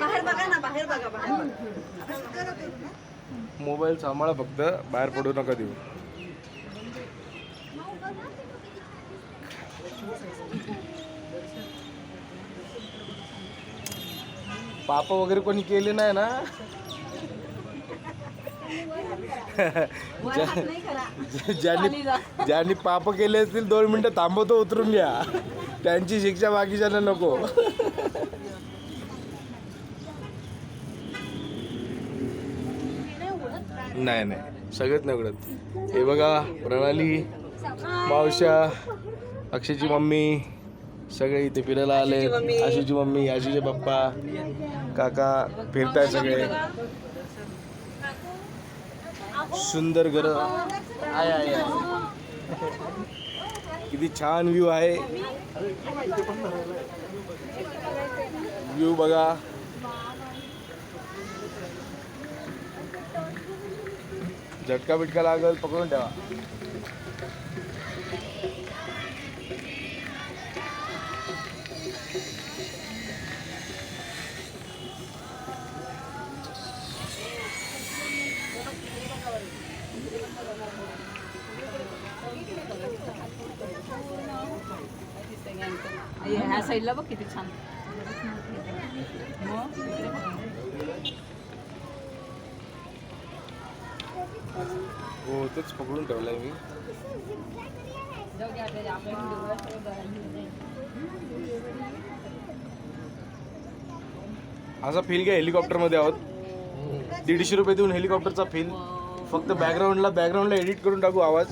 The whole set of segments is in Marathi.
बाहेर बघा ना, बाहेर बघा, बाहेर. मोबाईल सांभाळा फक्त, बाहेर पडू नका देऊ. पाप वगैरे कोणी केले नाही ना? ज्यांनी पाप केले असतील 2 मिनिटं थांबवतो, उतरून घ्या. त्यांची शिक्षा बाकीच्यांना नको. नाही नाही, सगळंच नाही उघडत. हे बघा, प्रणाली, मावश्या, अक्षयची मम्मी सगळे इथे फिरायला आले. आशूची मम्मी, आशूचे पप्पा, काका फिरताय सगळे. सुंदर घर आहे आहे. किती छान व्ह्यू आहे. व्ह्यू बघा. झटका बिटका लागल, पकडून ठेवा. ह्या साईडला बघ किती छान. हो, तेच पकडून ठेवलाय मी. असा फील घ्या, हेलिकॉप्टर मध्ये आहोत. 150 रुपये देऊन हेलिकॉप्टरचा फील. फक्त बॅकग्राऊंडला एडिट करून टाकू आवाज.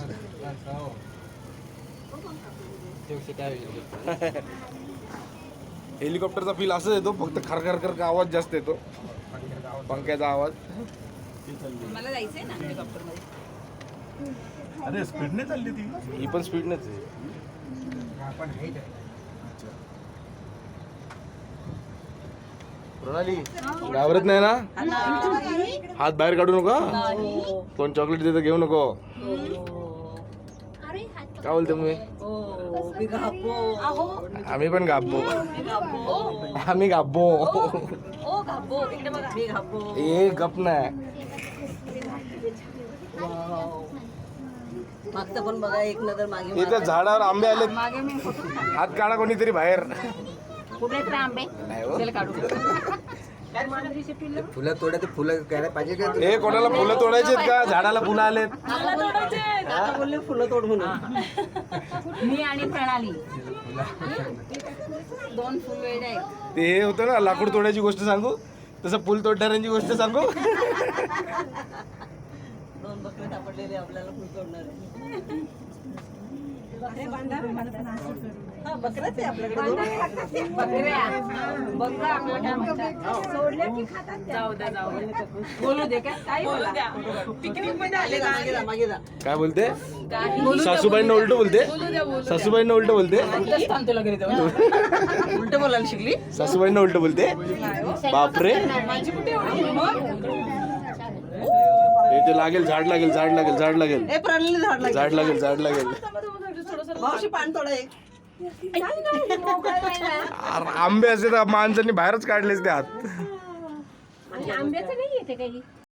हेलिकॉप्टरचा फील असंच येतो, फक्त खरखर आवाज जास्त येतो, पंख्याचा आवाज. मला जायचंय ना हेलिकॉप्टर मध्ये. अरे स्पीडने चालली ती. ही पण स्पीडनेच आहे. प्रणाली, घाबरत नाही ना? हात बाहेर काढू नका. कोण चॉकलेट देतं घेऊ नको. काय बोलते तुम्ही? आम्ही पण गाबो. आम्ही गाबो. ए गप नाही. मागचं पण बघा, एक नजर मागे. इथं झाडावर आंबे आले. हात काढा कोणीतरी बाहेर. कुठे आंबे काढू. फुलं तोडायचं, फुलं करायला पाहिजे का? हे कोणाला फुलं तोडायचे का? झाडाला फुलं आलेत. बोलले फुलं तोड म्हणून. मी आणि प्रणाली 2 फुल वेळ आहेत. ते हे होतं ना, लाकूड तोडायची गोष्ट सांगू, तसं फुल तोडणाऱ्यांची गोष्ट सांगू. 2 बकरे सापडलेले, आपल्याला फुल तोडणार आहे. बकऱ्याच आहे आपल्याकडे. बोलू दे काय पिकनिक मध्ये आले. मागे जा. काय बोलते? सासूबाईंना उलट बोलते. सासूबाईंना उलट बोलते. उलट बोलायला शिकली. सासूबाईंना उलट बोलते. बापरे. ते लागेल, झाड लागेल, झाड लागेल, झाड लागेल, ए प्रणाली झाड लागेल, झाड लागेल, झाड लागेल. मावशी पान तोडा एक. आंबे असे तर माणसांनी बाहेरच काढलेच ते हात. आंब्याचं नाही येते काही.